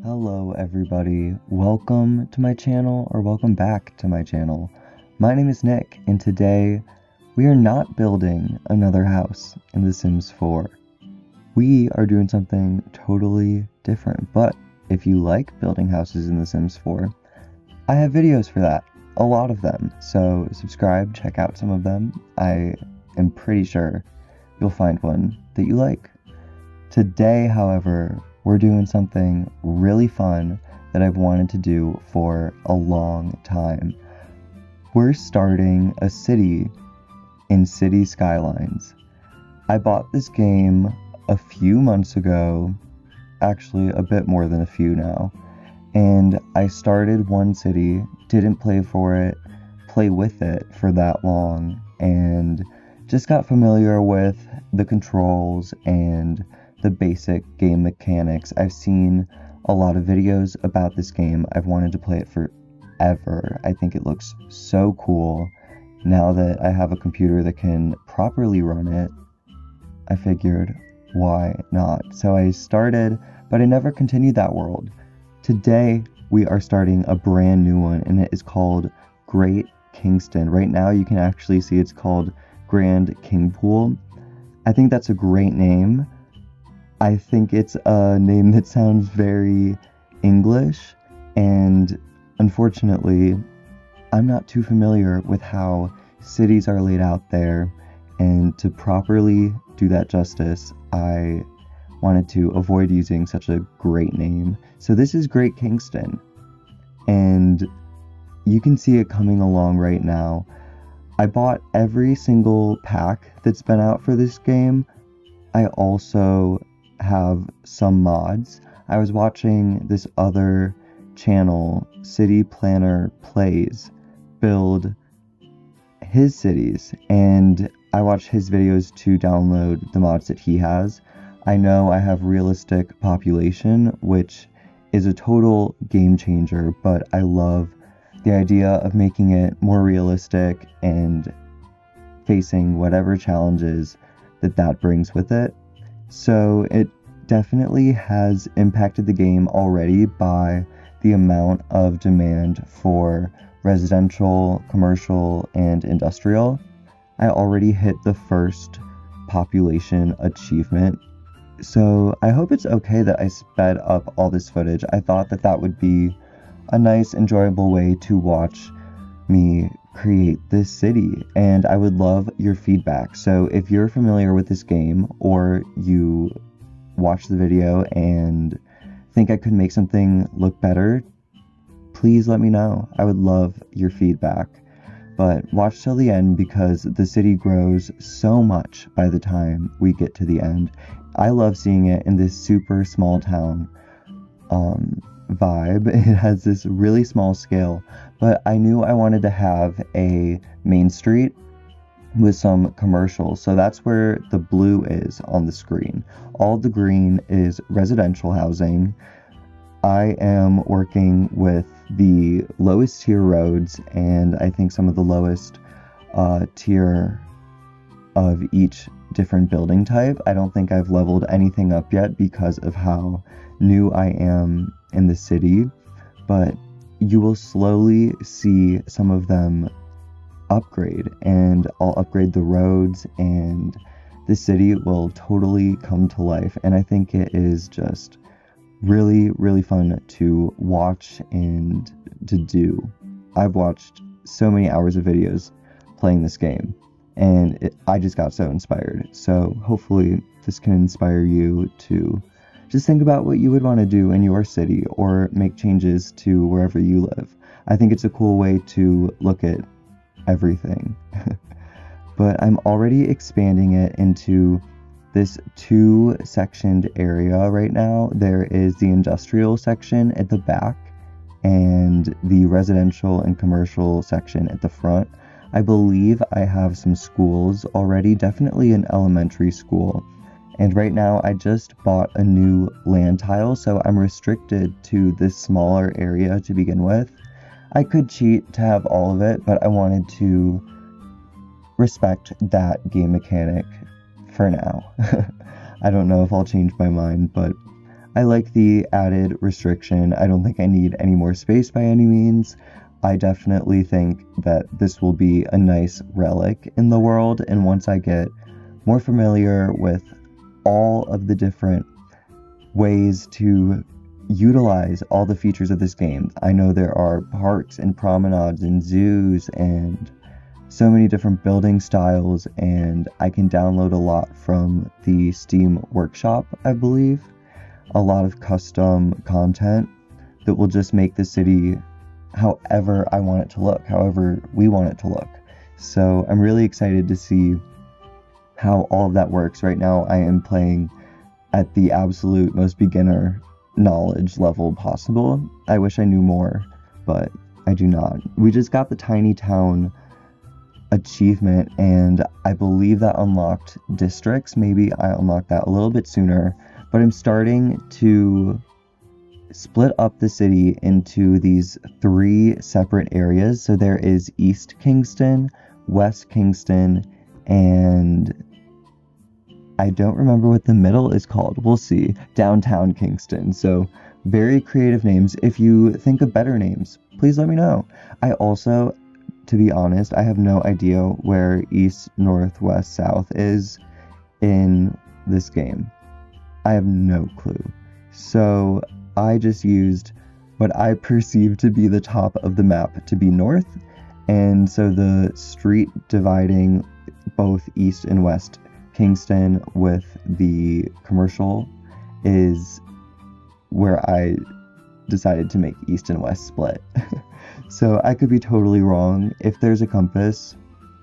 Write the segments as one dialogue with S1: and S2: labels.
S1: Hello everybody, welcome to my channel, or welcome back to my channel. My name is Nick, and today we are not building another house in The Sims 4. We are doing something totally different, but if you like building houses in The Sims 4, I have videos for that, a lot of them, so subscribe, check out some of them. I am pretty sure you'll find one that you like. Today, however, we're doing something really fun that I've wanted to do for a long time. We're starting a city in City Skylines. I bought this game a few months ago, actually a bit more than a few now, and I started one city, didn't play with it for that long, and just got familiar with the controls and the basic game mechanics. I've seen a lot of videos about this game. I've wanted to play it forever. I think it looks so cool. Now that I have a computer that can properly run it, I figured, why not? So I started, but I never continued that world. Today, we are starting a brand new one, and it is called Great Kingston. Right now, you can actually see it's called Grand Kingpool. I think that's a great name. I think it's a name that sounds very English, and unfortunately, I'm not too familiar with how cities are laid out there, and to properly do that justice, I wanted to avoid using such a great name. So this is Great Kingston, and you can see it coming along right now. I bought every single pack that's been out for this game. I also have some mods. I was watching this other channel, City Planner Plays, build his cities, and I watched his videos to download the mods that he has. I know I have realistic population, which is a total game changer, but I love the idea of making it more realistic and facing whatever challenges that brings with it. So it definitely has impacted the game already by the amount of demand for residential, commercial, and industrial. I already hit the first population achievement, so I hope it's okay that I sped up all this footage. I thought that would be a nice, enjoyable way to watch me create this city, and I would love your feedback. So if you're familiar with this game, or you watch the video and think I could make something look better, please let me know. I would love your feedback. But watch till the end, because the city grows so much by the time we get to the end. I love seeing it in this super small town vibe. It has this really small scale, but I knew I wanted to have a main street with some commercials, so that's where the blue is on the screen. All the green is residential housing. I am working with the lowest tier roads, and I think some of the lowest tier of each different building type. I don't think I've leveled anything up yet because of how new I am in the city, but you will slowly see some of them upgrade, and I'll upgrade the roads, and the city will totally come to life. And I think it is just really, really fun to watch and to do. I've watched so many hours of videos playing this game, and I just got so inspired. So hopefully this can inspire you to just think about what you would want to do in your city, or make changes to wherever you live. I think it's a cool way to look at everything. But I'm already expanding it into this 2-sectioned area right now. There is the industrial section at the back, and the residential and commercial section at the front. I believe I have some schools already, definitely an elementary school. And right now I just bought a new land tile, so I'm restricted to this smaller area to begin with. I could cheat to have all of it, but I wanted to respect that game mechanic for now. I don't know if I'll change my mind, but I like the added restriction. I don't think I need any more space by any means. I definitely think that this will be a nice relic in the world, and once I get more familiar with all of the different ways to utilize all the features of this game. I know there are parks and promenades and zoos and so many different building styles, and I can download a lot from the Steam Workshop, I believe. A lot of custom content that will just make the city however I want it to look, however we want it to look. So I'm really excited to see how all of that works. Right now I am playing at the absolute most beginner knowledge level possible. I wish I knew more, but I do not. We just got the tiny town achievement, and I believe that unlocked districts. Maybe I unlocked that a little bit sooner, but I'm starting to split up the city into these 3 separate areas. So there is East Kingston, West Kingston, and I don't remember what the middle is called. We'll see. Downtown Kingston. So very creative names. If you think of better names, please let me know. I also, to be honest, I have no idea where east, north, west, south is in this game. I have no clue. So I just used what I perceive to be the top of the map to be north. And so the street dividing both east and west Kingston with the commercial is where I decided to make east and west split. So I could be totally wrong. If there's a compass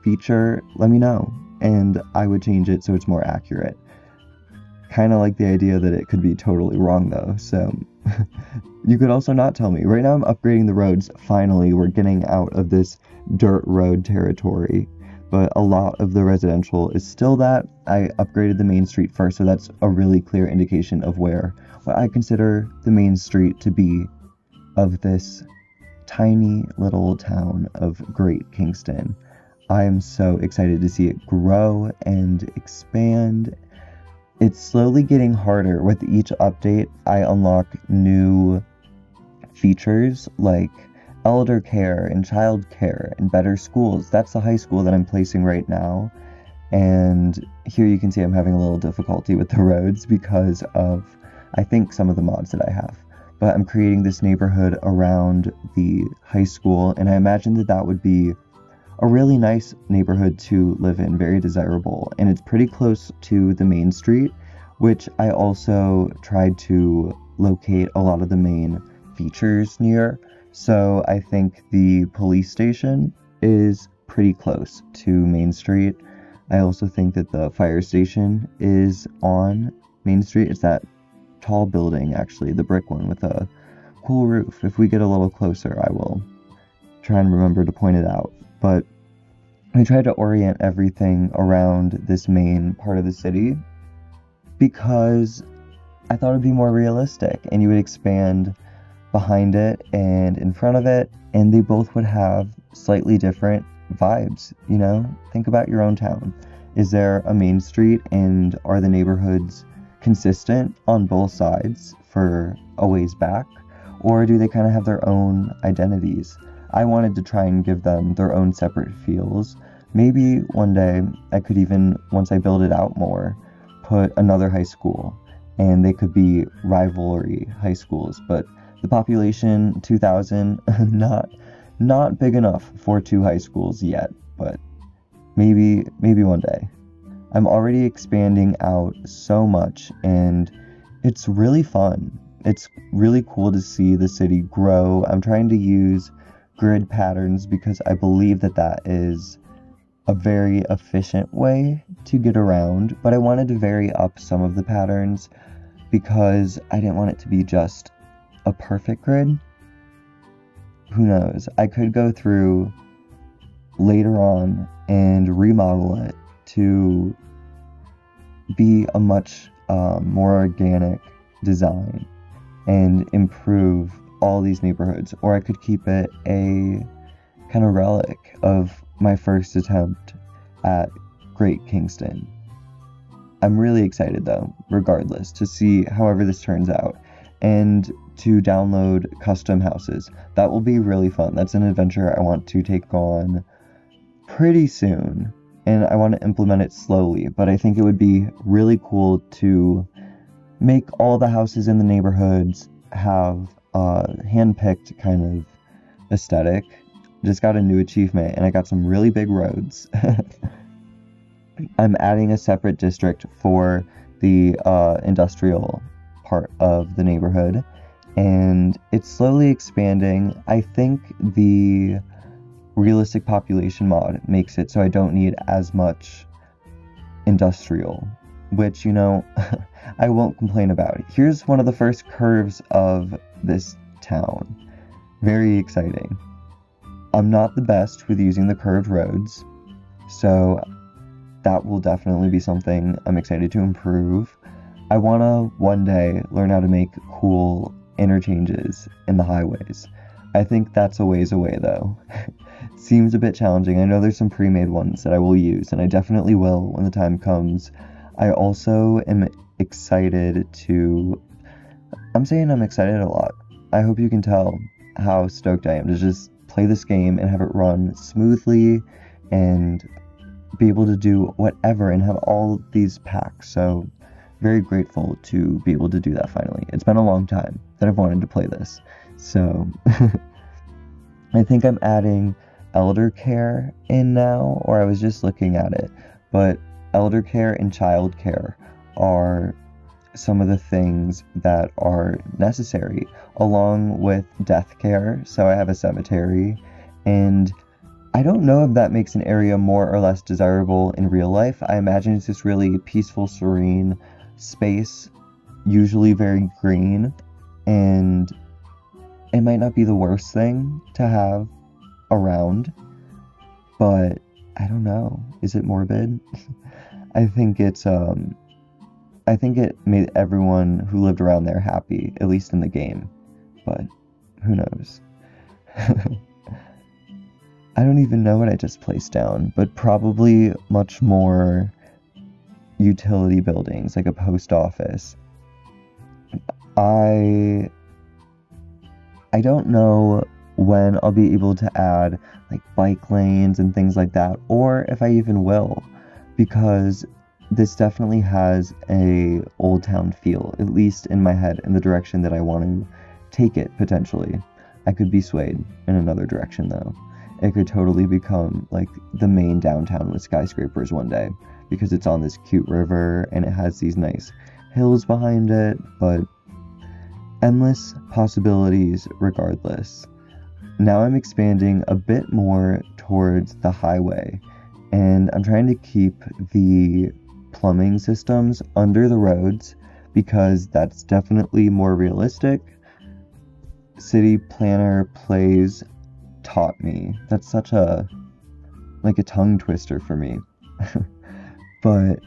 S1: feature, let me know, and I would change it so it's more accurate. Kind of like the idea that it could be totally wrong though, so you could also not tell me. Right now I'm upgrading the roads. Finally, we're getting out of this dirt road territory. But a lot of the residential is still that. I upgraded the main street first, so that's a really clear indication of what I consider the main street to be of this tiny little town of Great Kingston. I am so excited to see it grow and expand. It's slowly getting harder. With each update, I unlock new features like elder care and child care and better schools. That's the high school that I'm placing right now. And here you can see I'm having a little difficulty with the roads because of, I think, some of the mods that I have. But I'm creating this neighborhood around the high school, and I imagine that that would be a really nice neighborhood to live in, very desirable. And it's pretty close to the main street, which I also tried to locate a lot of the main features near. So I think the police station is pretty close to Main Street. I also think that the fire station is on Main Street. It's that tall building, actually, the brick one with a cool roof. If we get a little closer, I will try and remember to point it out. But I tried to orient everything around this main part of the city because I thought it'd be more realistic, and you would expand behind it and in front of it, and they both would have slightly different vibes, you know? Think about your own town. Is there a main street, and are the neighborhoods consistent on both sides for a ways back, or do they kind of have their own identities? I wanted to try and give them their own separate feels. Maybe one day I could even, once I build it out more, put another high school, and they could be rivalry high schools, but the population, 2,000, not big enough for 2 high schools yet, but maybe one day. I'm already expanding out so much, and it's really fun. It's really cool to see the city grow. I'm trying to use grid patterns because I believe that that is a very efficient way to get around, but I wanted to vary up some of the patterns because I didn't want it to be just a perfect grid. Who knows? I could go through later on and remodel it to be a much more organic design and improve all these neighborhoods, or I could keep it a kind of relic of my first attempt at Great Kingston. I'm really excited though, regardless, to see however this turns out, and to download custom houses. That will be really fun. That's an adventure I want to take on pretty soon, and I want to implement it slowly, but I think it would be really cool to make all the houses in the neighborhoods have a hand-picked kind of aesthetic. Just got a new achievement, and I got some really big roads. I'm adding a separate district for the industrial part of the neighborhood, and it's slowly expanding. I think the realistic population mod makes it so I don't need as much industrial, which, you know, I won't complain about. Here's one of the first curves of this town. Very exciting. I'm not the best with using the curved roads, so that will definitely be something I'm excited to improve. I want to one day learn how to make cool interchanges in the highways. I think that's a ways away though. Seems a bit challenging. I know there's some pre-made ones that I will use, and I definitely will when the time comes. I also am excited to... I'm saying I'm excited a lot. I hope you can tell how stoked I am to just play this game and have it run smoothly and be able to do whatever and have all these packs. So very grateful to be able to do that finally. It's been a long time that I've wanted to play this. So I think I'm adding elder care in now, or I was just looking at it, but elder care and child care are some of the things that are necessary, along with death care. So I have a cemetery, and I don't know if that makes an area more or less desirable in real life. I imagine it's this really peaceful, serene space, usually very green, and it might not be the worst thing to have around, but I don't know. Is it morbid? I think it made everyone who lived around there happy, at least in the game, but who knows? I don't even know what I just placed down, but probably much more utility buildings, like a post office. I don't know when I'll be able to add like bike lanes and things like that, or if I even will, because this definitely has a old town feel, at least in my head, in the direction that I want to take it, potentially. I could be swayed in another direction though. It could totally become like the main downtown with skyscrapers one day, because it's on this cute river and it has these nice hills behind it, but endless possibilities regardless. Now I'm expanding a bit more towards the highway, and I'm trying to keep the plumbing systems under the roads because that's definitely more realistic. City Planner Plays taught me. That's such a tongue twister for me. But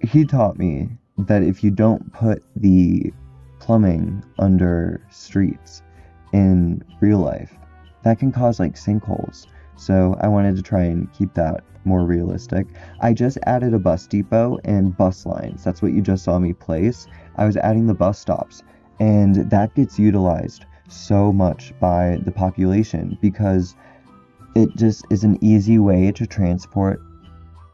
S1: he taught me that if you don't put the plumbing under streets in real life, that can cause like sinkholes. So I wanted to try and keep that more realistic. I just added a bus depot and bus lines. That's what you just saw me place. I was adding the bus stops, and that gets utilized so much by the population because it just is an easy way to transport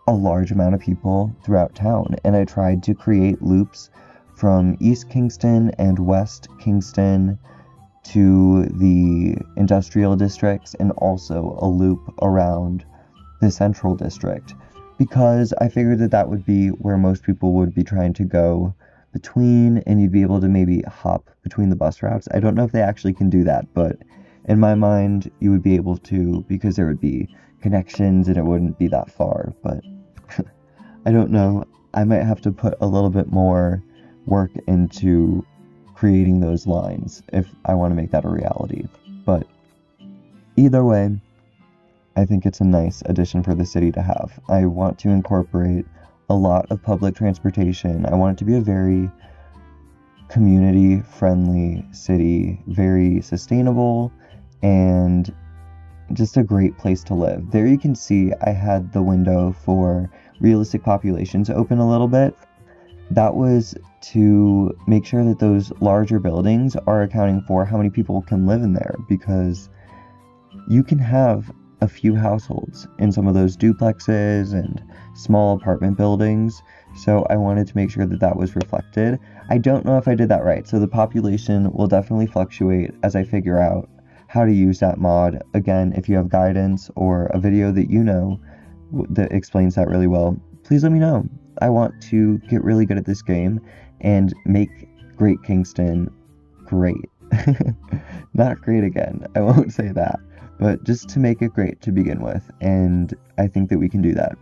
S1: a large amount of people throughout town. And I tried to create loops from East Kingston and West Kingston to the industrial districts, and also a loop around the central district, because I figured that that would be where most people would be trying to go between, and you'd be able to maybe hop between the bus routes. I don't know if they actually can do that, but in my mind you would be able to, because there would be connections and it wouldn't be that far. But I don't know, I might have to put a little bit more work into creating those lines if I want to make that a reality. But either way, I think it's a nice addition for the city to have. I want to incorporate a lot of public transportation. I want it to be a very community-friendly city, very sustainable, and just a great place to live. There you can see I had the window for realistic populations open a little bit. that was to make sure that those larger buildings are accounting for how many people can live in there, because you can have a few households in some of those duplexes and small apartment buildings. So I wanted to make sure that that was reflected. I don't know if I did that right, so the population will definitely fluctuate as I figure out how to use that mod. Again, if you have guidance or a video that you know that explains that really well, please let me know. I want to get really good at this game and make Great Kingston great. Not great again, I won't say that, but just to make it great to begin with, and I think that we can do that.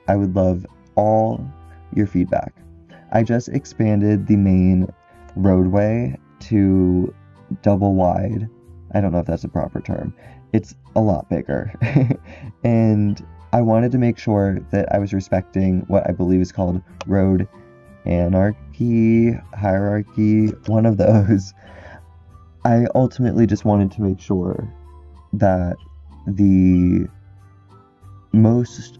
S1: I would love all your feedback. I just expanded the main roadway to double wide. I don't know if that's a proper term. It's a lot bigger. And I wanted to make sure that I was respecting what I believe is called road anarchy, hierarchy, one of those. I ultimately just wanted to make sure that the most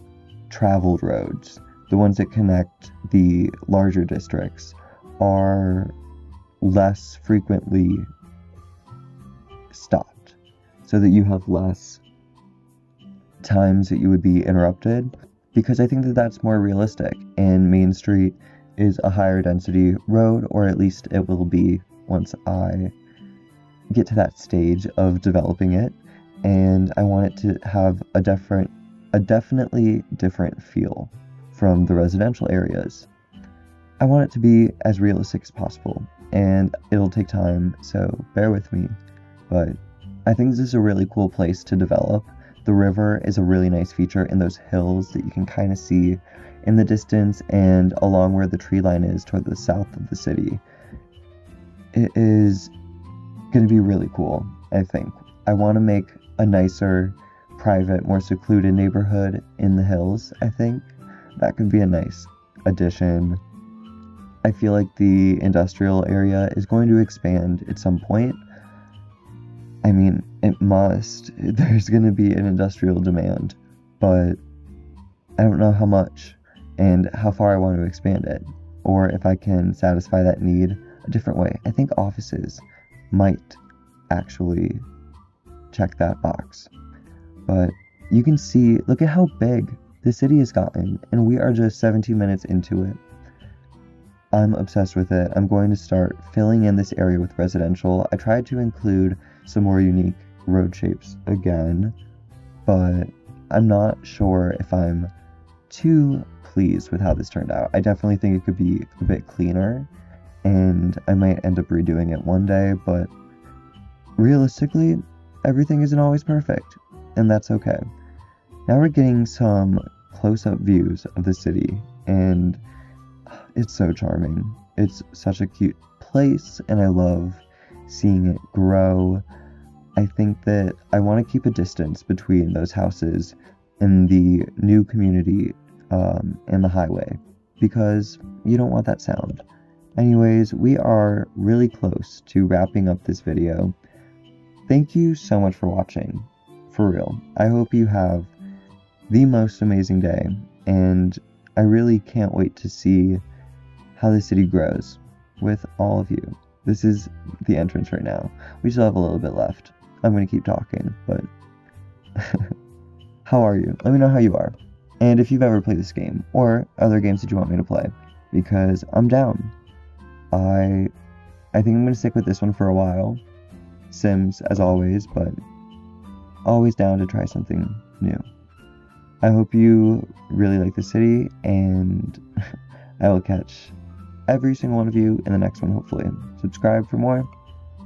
S1: traveled roads, the ones that connect the larger districts, are less frequently stopped, so that you have less times that you would be interrupted, because I think that that's more realistic, and Main Street is a higher density road, or at least it will be once I get to that stage of developing it, and I want it to have a definitely different feel from the residential areas. I want it to be as realistic as possible, and it'll take time, so bear with me, but I think this is a really cool place to develop. The river is a really nice feature in those hills that you can kind of see in the distance and along where the tree line is toward the south of the city. It is going to be really cool, I think. I want to make a nicer, private, more secluded neighborhood in the hills, I think. That could be a nice addition. I feel like the industrial area is going to expand at some point. I mean, it must. There's going to be an industrial demand, but I don't know how much and how far I want to expand it, or if I can satisfy that need a different way. I think offices might actually check that box. But you can see, look at how big the city has gotten, and we are just 17 minutes into it. I'm obsessed with it. I'm going to start filling in this area with residential. I tried to include some more unique road shapes again, but I'm not sure if I'm too pleased with how this turned out. I definitely think it could be a bit cleaner, and I might end up redoing it one day, but realistically, everything isn't always perfect, and that's okay. Now we're getting some close-up views of the city, and it's so charming. It's such a cute place, and I love seeing it grow. I think that I want to keep a distance between those houses and the new community and the highway, because you don't want that sound. Anyways, we are really close to wrapping up this video. Thank you so much for watching. For real. I hope you have the most amazing day, and I really can't wait to see how the city grows with all of you. This is the entrance right now. We still have a little bit left. I'm going to keep talking, but how are you? Let me know how you are. And if you've ever played this game, or other games that you want me to play, because I'm down. I think I'm going to stick with this one for a while. Sims, as always, but always down to try something new. I hope you really like the city, and I will catch every single one of you in the next one, hopefully. Subscribe for more.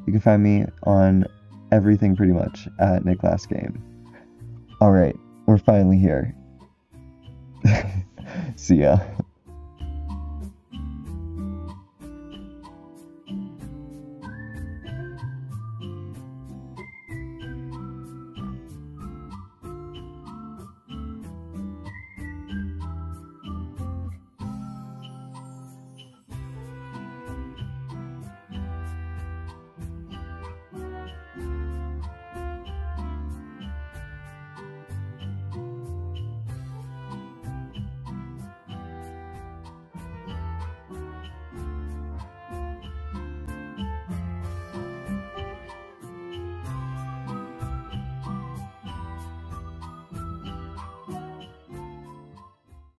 S1: You can find me on everything pretty much at NicLastGame. Alright, we're finally here. See ya.